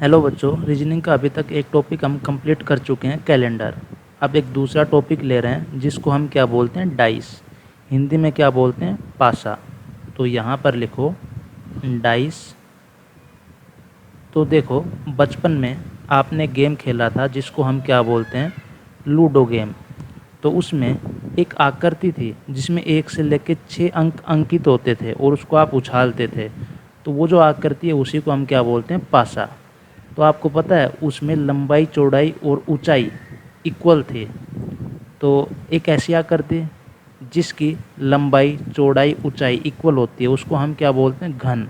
Hello बच्चों, reasoning का अभी तक एक टॉपिक हम कंप्लीट कर चुके हैं, कैलेंडर। अब एक दूसरा टॉपिक ले रहे हैं जिसको हम क्या बोलते हैं, डाइस। हिंदी में क्या बोलते हैं, पासा। तो यहाँ पर लिखो डाइस। तो देखो, बचपन में आपने गेम खेला था जिसको हम क्या बोलते हैं, लूडो गेम। तो उसमें एक आकृति थी जिसमें 1 से लेकर 6 अंक अंकित होते थे और उसको आप उछालते थे। तो वो जो आकृति है उसी को हम क्या बोलते हैं, पासा। तो आपको पता है उसमें लंबाई, चौड़ाई और ऊंचाई इक्वल थे। तो एक ऐसी आकृति जिसकी लंबाई, चौड़ाई, ऊंचाई इक्वल होती है उसको हम क्या बोलते हैं, घन।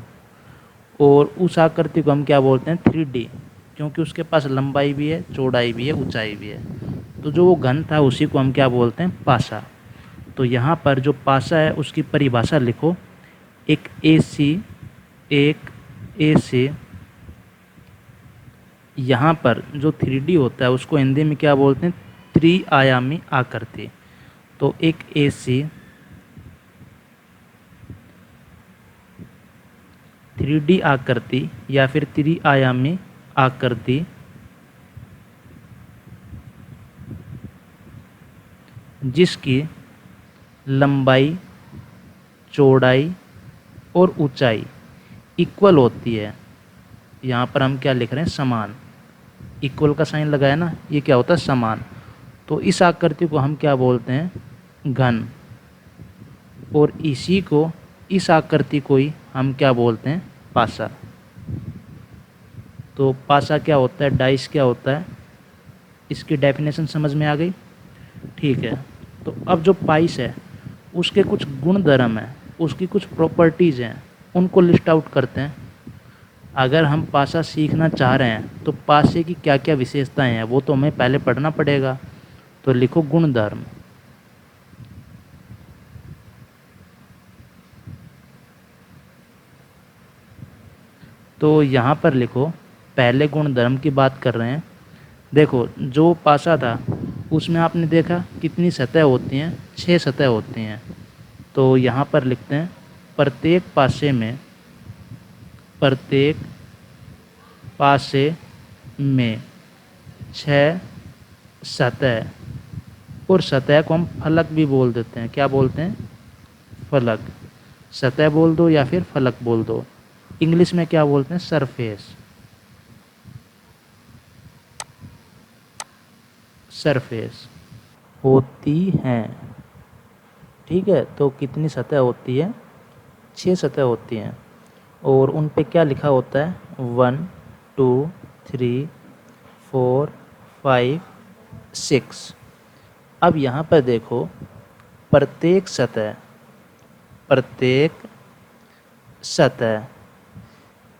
और उस आकृति को हम क्या बोलते हैं, 3D, क्योंकि उसके पास लंबाई भी है, चौड़ाई भी है, ऊंचाई भी है। तो जो वो घन था उसी को हम क्या बोलते हैं, पासा। तो यहाँ पर जो पासा है उसकी परिभाषा लिखो। एक AC, एक AC, यहाँ पर जो 3D होता है उसको हिंदी में क्या बोलते हैं, त्रिआयामी आकृति। तो एक AC 3D आकृति या फिर त्रिआयामी आकृति जिसकी लंबाई, चौड़ाई और ऊंचाई इक्वल होती है। यहाँ पर हम क्या लिख रहे हैं, समान। इक्वल का साइन लगाया ना, ये क्या होता है, समान। तो इस आकृति को हम क्या बोलते हैं, घन। और इसी को, इस आकृति को ही हम क्या बोलते हैं, पासा। तो पासा क्या होता है, डाइस क्या होता है, इसकी डेफिनेशन समझ में आ गई। ठीक है। तो अब जो पाइस है उसके कुछ गुण धर्म हैं, उसकी कुछ प्रॉपर्टीज़ हैं, उनको लिस्ट आउट करते हैं। अगर हम पासा सीखना चाह रहे हैं तो पासे की क्या क्या विशेषताएं हैं वो तो हमें पहले पढ़ना पड़ेगा। तो लिखो गुण धर्म। तो यहाँ पर लिखो, पहले गुण धर्म की बात कर रहे हैं। देखो, जो पासा था उसमें आपने देखा कितनी सतह होती हैं, 6 सतह होती हैं। तो यहाँ पर लिखते हैं प्रत्येक पासे में, प्रत्येक पासे में 6 सतह। और सतह को हम फलक भी बोल देते हैं। क्या बोलते हैं, फलक। सतह बोल दो या फिर फलक बोल दो। इंग्लिश में क्या बोलते हैं, सरफेस। सरफेस होती हैं। ठीक है। तो कितनी सतह होती है, 6 सतह होती हैं। और उन पे क्या लिखा होता है, 1 2 3 4 5 6। अब यहाँ पर देखो, प्रत्येक सतह, प्रत्येक सतह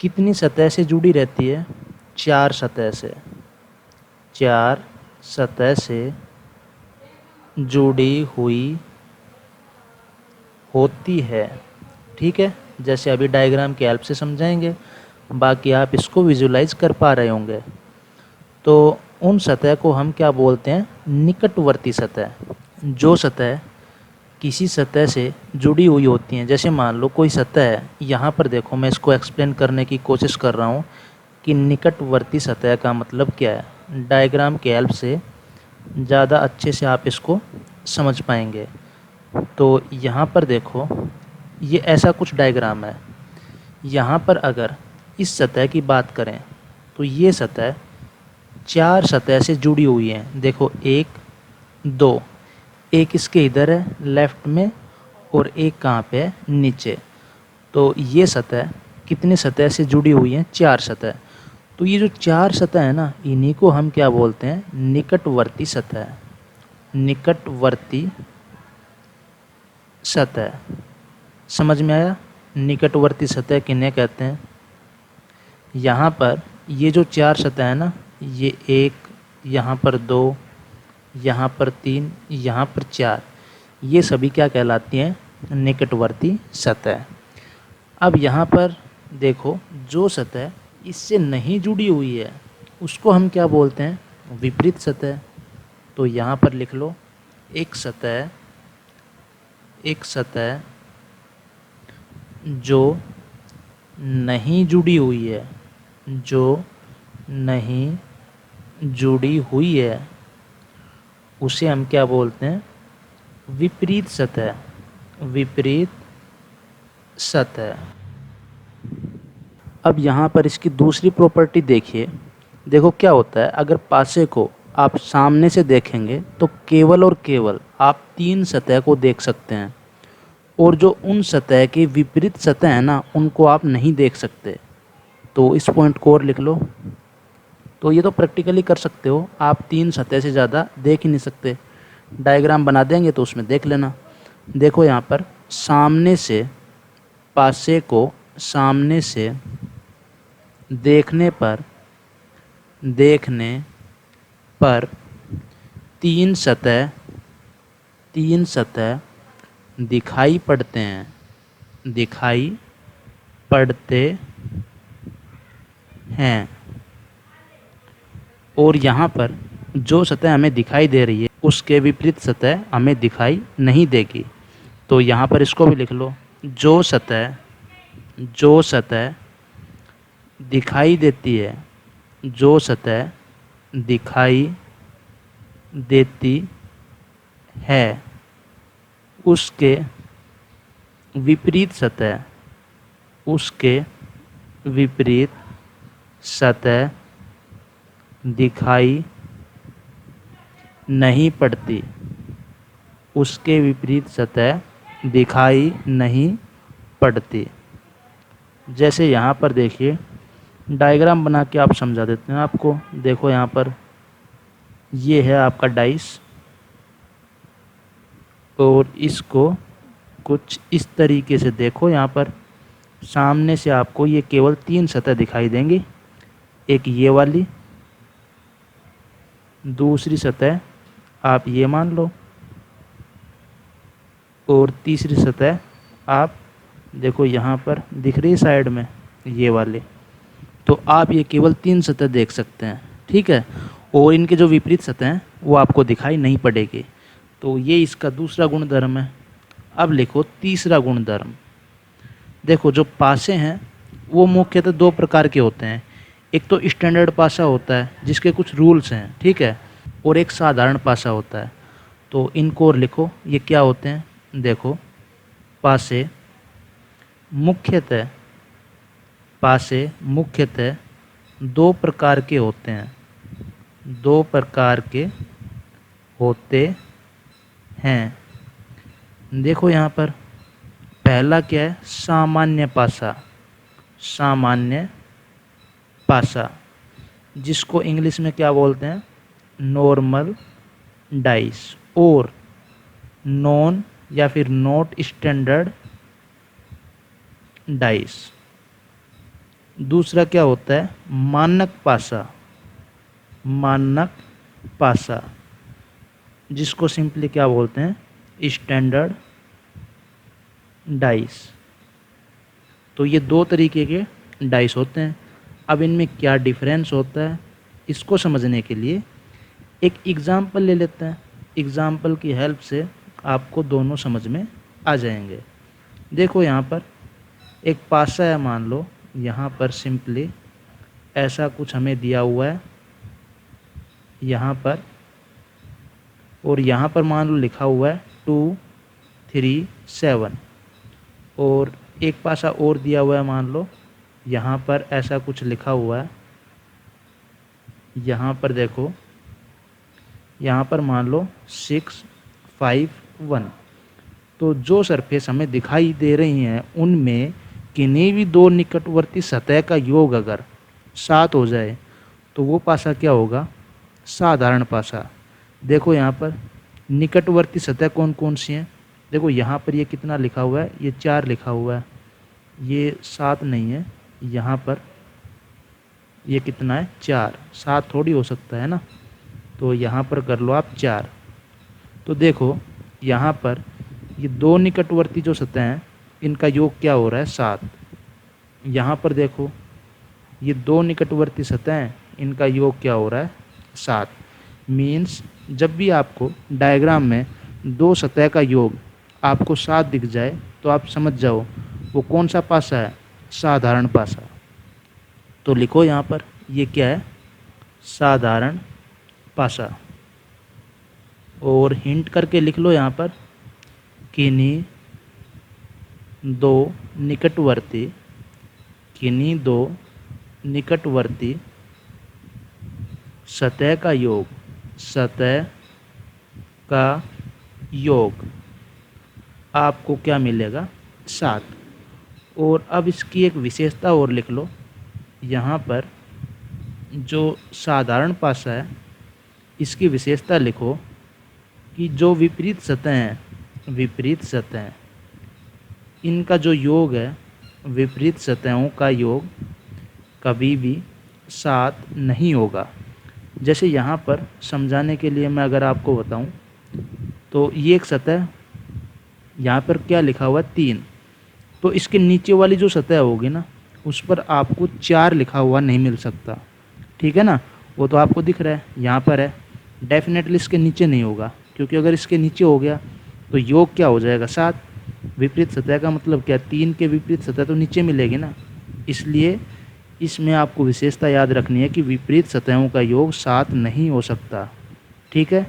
कितनी सतह से जुड़ी रहती है, 4 सतह से। 4 सतह से जुड़ी हुई होती है। ठीक है। जैसे अभी डायग्राम की हेल्प से समझाएंगे, बाकी आप इसको विजुलाइज कर पा रहे होंगे। तो उन सतह को हम क्या बोलते हैं, निकटवर्ती सतह। जो सतह किसी सतह से जुड़ी हुई होती हैं, जैसे मान लो कोई सतह है, यहाँ पर देखो मैं इसको एक्सप्लेन करने की कोशिश कर रहा हूँ कि निकटवर्ती सतह का मतलब क्या है। डायग्राम की हेल्प से ज़्यादा अच्छे से आप इसको समझ पाएंगे। तो यहाँ पर देखो, ये ऐसा कुछ डायग्राम है। यहाँ पर अगर इस सतह की बात करें तो ये सतह 4 सतह से जुड़ी हुई है। देखो, 1 2, एक इसके इधर है लेफ्ट में, और एक कहाँ पे है, नीचे। तो ये सतह कितनी सतह से जुड़ी हुई है, 4 सतह। तो ये जो 4 सतह है ना, इन्हीं को हम क्या बोलते हैं, निकटवर्ती सतह। निकटवर्ती सतह। समझ में आया, निकटवर्ती सतह किन्हें कहते हैं। यहाँ पर ये जो 4 सतह है ना, ये 1, यहाँ पर 2, यहाँ पर 3, यहाँ पर 4, ये सभी क्या कहलाती हैं, निकटवर्ती सतह। अब यहाँ पर देखो, जो सतह इससे नहीं जुड़ी हुई है उसको हम क्या बोलते हैं, विपरीत सतह। तो यहाँ पर लिख लो, एक सतह, एक सतह जो नहीं जुड़ी हुई है, जो नहीं जुड़ी हुई है, उसे हम क्या बोलते हैं? विपरीत सतह। विपरीत सतह। अब यहाँ पर इसकी दूसरी प्रॉपर्टी देखिए। देखो क्या होता है, अगर पासे को आप सामने से देखेंगे तो केवल और केवल आप 3 सतह को देख सकते हैं, और जो उन सतह की विपरीत सतह है ना, उनको आप नहीं देख सकते। तो इस पॉइंट को और लिख लो। तो ये तो प्रैक्टिकली कर सकते हो, आप 3 सतह से ज़्यादा देख ही नहीं सकते। डायग्राम बना देंगे तो उसमें देख लेना। देखो यहाँ पर सामने से पासे को सामने से देखने पर तीन सतह दिखाई पड़ते हैं। और यहाँ पर जो सतह हमें दिखाई दे रही है उसके विपरीत सतह हमें दिखाई नहीं देगी। तो यहाँ पर इसको भी लिख लो। जो सतह दिखाई देती है, जो सतह दिखाई देती है, उसके विपरीत सतह दिखाई नहीं पड़ती। उसके विपरीत सतह दिखाई नहीं पड़ती। जैसे यहाँ पर देखिए, डायग्राम बना के आप समझा देते हैं आपको। देखो यहाँ पर ये है आपका डाइस, और इसको कुछ इस तरीके से देखो। यहाँ पर सामने से आपको ये केवल 3 सतह दिखाई देंगी। एक ये वाली, दूसरी सतह आप ये मान लो, और तीसरी सतह आप देखो यहाँ पर दिख रही है साइड में, ये वाली। तो आप ये केवल 3 सतह देख सकते हैं, ठीक है। और इनके जो विपरीत सतह हैं वो आपको दिखाई नहीं पड़ेगी। तो ये इसका दूसरा गुणधर्म है। अब लिखो तीसरा गुणधर्म। देखो जो पासे हैं वो मुख्यतः 2 प्रकार के होते हैं। एक तो स्टैंडर्ड पासा होता है जिसके कुछ रूल्स हैं, ठीक है, और एक साधारण पासा होता है। तो इनको और लिखो, ये क्या होते हैं? देखो पासे मुख्यतः 2 प्रकार के होते हैं। 2 प्रकार के होते हैं। देखो यहाँ पर पहला क्या है? सामान्य पासा, जिसको इंग्लिश में क्या बोलते हैं? नॉर्मल डाइस, और नॉन या फिर नॉट स्टैंडर्ड डाइस। दूसरा क्या होता है? मानक पासा, जिसको सिंपली क्या बोलते हैं? Standard dice. तो ये 2 तरीके के डाइस होते हैं। अब इनमें क्या डिफरेंस होता है, इसको समझने के लिए एक एग्ज़ाम्पल ले लेते हैं। एग्ज़ाम्पल की हेल्प से आपको दोनों समझ में आ जाएंगे। देखो यहाँ पर एक पासा है, मान लो यहाँ पर सिंपली ऐसा कुछ हमें दिया हुआ है यहाँ पर, और यहाँ पर मान लो लिखा हुआ है 2 3 7, और एक पासा और दिया हुआ है, मान लो यहाँ पर ऐसा कुछ लिखा हुआ है। यहाँ पर देखो, यहाँ पर मान लो 6 5 1। तो जो सरफेस हमें दिखाई दे रही हैं उनमें किन्हीं भी 2 निकटवर्ती सतह का योग अगर 7 हो जाए तो वो पासा क्या होगा? साधारण पासा। देखो यहाँ पर निकटवर्ती सतह कौन कौन सी हैं? देखो यहाँ पर ये कितना लिखा हुआ है? ये 4 लिखा हुआ है, ये 7 नहीं है। यहाँ पर ये कितना है? 4। 7 थोड़ी हो सकता है ना, तो यहाँ पर कर लो आप 4। तो देखो यहाँ पर ये 2 निकटवर्ती जो सतह हैं इनका योग क्या हो रहा है? 7। यहाँ पर देखो ये 2 निकटवर्ती सतह हैं, इनका योग क्या हो रहा है? 7। मीन्स जब भी आपको डायग्राम में 2 सतह का योग आपको 7 दिख जाए तो आप समझ जाओ वो कौन सा पासा है? साधारण पासा। तो लिखो यहाँ पर ये क्या है? साधारण पासा। और हिंट करके लिख लो यहाँ पर, किन्हीं दो निकटवर्ती, किन्हीं दो निकटवर्ती सतह का योग, सतह का योग आपको क्या मिलेगा? 7। और अब इसकी एक विशेषता और लिख लो। यहाँ पर जो साधारण पासा है इसकी विशेषता लिखो कि जो विपरीत सतह हैं, विपरीत सतह, इनका जो योग है, विपरीत सतहों का योग कभी भी 7 नहीं होगा। जैसे यहाँ पर समझाने के लिए मैं अगर आपको बताऊँ तो ये एक सतह, यहाँ पर क्या लिखा हुआ है? 3। तो इसके नीचे वाली जो सतह होगी ना उस पर आपको 4 लिखा हुआ नहीं मिल सकता, ठीक है ना। वो तो आपको दिख रहा है, यहाँ पर है। डेफिनेटली इसके नीचे नहीं होगा, क्योंकि अगर इसके नीचे हो गया तो योग क्या हो जाएगा? 7। विपरीत सतह का मतलब क्या? 3 के विपरीत सतह तो नीचे मिलेगी ना। इसलिए इसमें आपको विशेषता याद रखनी है कि विपरीत सतहों का योग 7 नहीं हो सकता, ठीक है।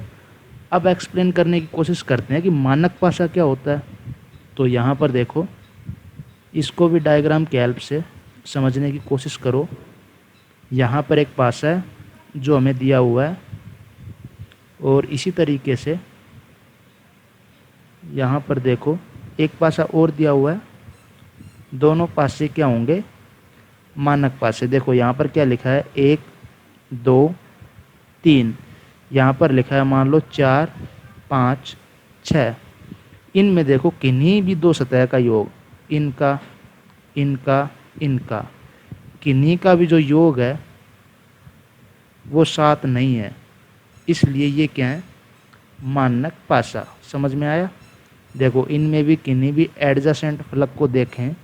अब एक्सप्लेन करने की कोशिश करते हैं कि मानक पासा क्या होता है। तो यहाँ पर देखो, इसको भी डायग्राम की हेल्प से समझने की कोशिश करो। यहाँ पर एक पासा है जो हमें दिया हुआ है, और इसी तरीके से यहाँ पर देखो एक पासा और दिया हुआ है। दोनों पासे क्या होंगे? मानक पासे। देखो यहाँ पर क्या लिखा है? 1 2 3। यहाँ पर लिखा है मान लो 4 5 6। इनमें देखो किन्हीं भी दो सतह का योग, इनका इनका इनका, किन्हीं का भी जो योग है वो 7 नहीं है। इसलिए ये क्या है? मानक पासा। समझ में आया? देखो इनमें भी किन्हीं भी एडजेसेंट फलक को देखें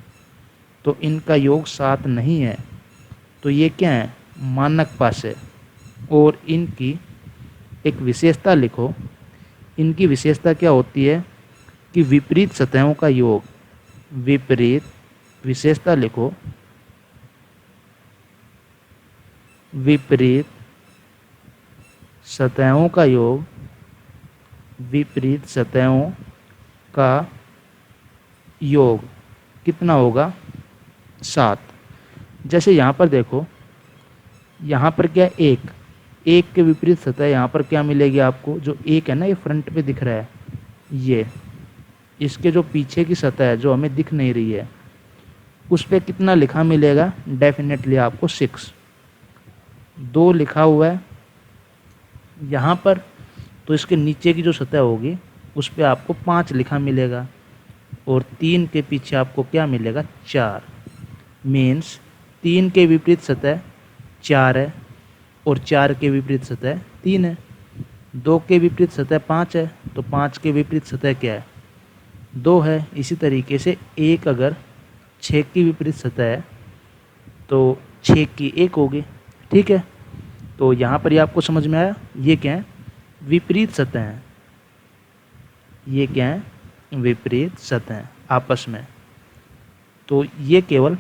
तो इनका योग 7 नहीं है। तो ये क्या है? मानक पासे। और इनकी एक विशेषता लिखो। इनकी विशेषता क्या होती है कि विपरीत सतहों का योग, विपरीत, विशेषता लिखो, विपरीत सतहों का योग, विपरीत सतहों का योग कितना होगा? 7। जैसे यहाँ पर देखो, यहाँ पर क्या? 1 के विपरीत सतह यहाँ पर क्या मिलेगी आपको? जो 1 है ना, ये फ्रंट पे दिख रहा है, ये इसके जो पीछे की सतह है जो हमें दिख नहीं रही है उस पर कितना लिखा मिलेगा? डेफिनेटली आपको 6। 2 लिखा हुआ है यहाँ पर, तो इसके नीचे की जो सतह होगी उस पर आपको 5 लिखा मिलेगा। और 3 के पीछे आपको क्या मिलेगा? 4। मीन्स 3 के विपरीत सतह 4 है और 4 के विपरीत सतह 3 है। 2 के विपरीत सतह 5 है, तो 5 के विपरीत सतह क्या है? 2 है। इसी तरीके से 1 अगर 6 की विपरीत सतह है तो 6 की 1 होगी, ठीक है। तो यहाँ पर ये आपको समझ में आया? ये क्या है? विपरीत सतह है। ये क्या है? विपरीत सतह आपस में। तो ये केवल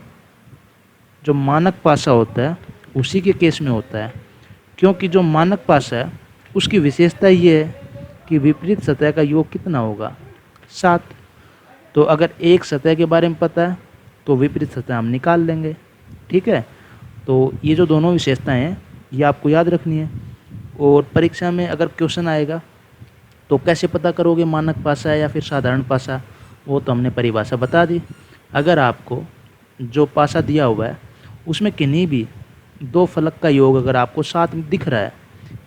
जो मानक पासा होता है उसी के केस में होता है, क्योंकि जो मानक पासा है उसकी विशेषता ये है कि विपरीत सतह का योग कितना होगा? 7। तो अगर एक सतह के बारे में पता है तो विपरीत सतह हम निकाल लेंगे, ठीक है। तो ये जो दोनों विशेषताएं हैं ये आपको याद रखनी है। और परीक्षा में अगर क्वेश्चन आएगा तो कैसे पता करोगे मानक पासा है या फिर साधारण पासा? वो तो हमने परिभाषा बता दी। अगर आपको जो पासा दिया हुआ है उसमें किन्हीं भी दो फलक का योग अगर आपको 7 दिख रहा है,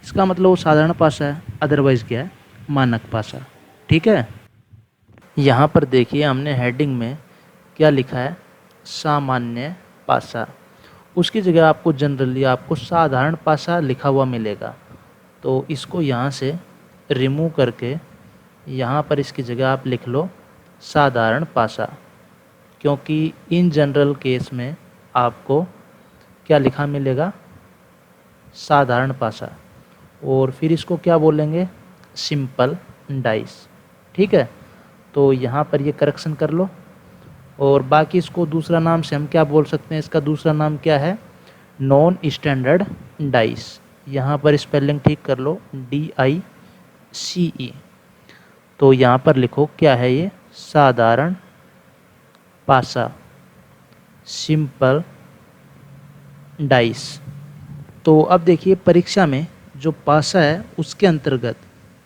इसका मतलब वो साधारण पासा है, अदरवाइज़ क्या है? मानक पासा, ठीक है। यहाँ पर देखिए हमने हेडिंग में क्या लिखा है? सामान्य पासा। उसकी जगह आपको जनरली आपको साधारण पासा लिखा हुआ मिलेगा। तो इसको यहाँ से रिमूव करके यहाँ पर इसकी जगह आप लिख लो साधारण पासा, क्योंकि इन जनरल केस में आपको क्या लिखा मिलेगा? साधारण पासा। और फिर इसको क्या बोलेंगे? सिंपल डाइस, ठीक है। तो यहाँ पर ये करेक्शन कर लो। और बाकी इसको दूसरा नाम से हम क्या बोल सकते हैं? इसका दूसरा नाम क्या है? नॉन स्टैंडर्ड डाइस, यहाँ पर स्पेलिंग ठीक कर लो, DICE। तो यहाँ पर लिखो क्या है ये, साधारण पासा, सिंपल डाइस। तो अब देखिए परीक्षा में जो पासा है उसके अंतर्गत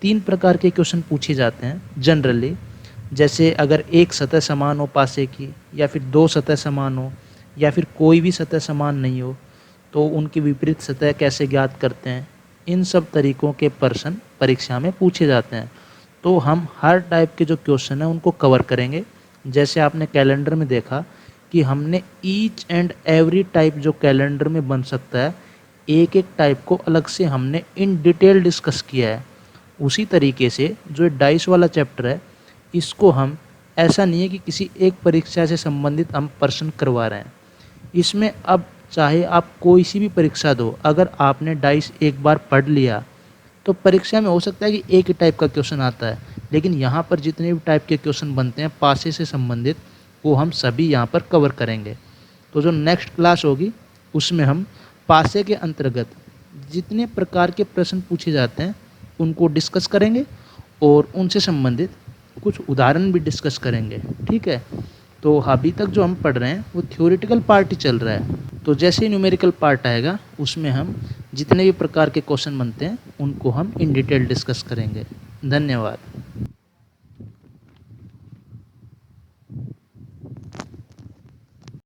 3 प्रकार के क्वेश्चन पूछे जाते हैं जनरली। जैसे अगर एक सतह समान हो पासे की, या फिर 2 सतह समान हो, या फिर कोई भी सतह समान नहीं हो, तो उनकी विपरीत सतह कैसे ज्ञात करते हैं। इन सब तरीकों के प्रश्न परीक्षा में पूछे जाते हैं। तो हम हर टाइप के जो क्वेश्चन हैं उनको कवर करेंगे। जैसे आपने कैलेंडर में देखा कि हमने ईच एंड एवरी टाइप जो कैलेंडर में बन सकता है, एक एक टाइप को अलग से हमने इन डिटेल डिस्कस किया है। उसी तरीके से जो डाइस वाला चैप्टर है, इसको हम ऐसा नहीं है कि किसी एक परीक्षा से संबंधित हम प्रश्न करवा रहे हैं। इसमें अब चाहे आप कोई सी भी परीक्षा दो, अगर आपने डाइस एक बार पढ़ लिया तो परीक्षा में हो सकता है कि एक ही टाइप का क्वेश्चन आता है, लेकिन यहाँ पर जितने भी टाइप के क्वेश्चन बनते हैं पासे से संबंधित, वो हम सभी यहाँ पर कवर करेंगे। तो जो नेक्स्ट क्लास होगी उसमें हम पासे के अंतर्गत जितने प्रकार के प्रश्न पूछे जाते हैं उनको डिस्कस करेंगे और उनसे संबंधित कुछ उदाहरण भी डिस्कस करेंगे। ठीक है, तो अभी तक जो हम पढ़ रहे हैं वो थ्योरेटिकल पार्ट ही चल रहा है। तो जैसे ही न्यूमेरिकल पार्ट आएगा उसमें हम जितने भी प्रकार के क्वेश्चन बनते हैं उनको हम इन डिटेल डिस्कस करेंगे। धन्यवाद।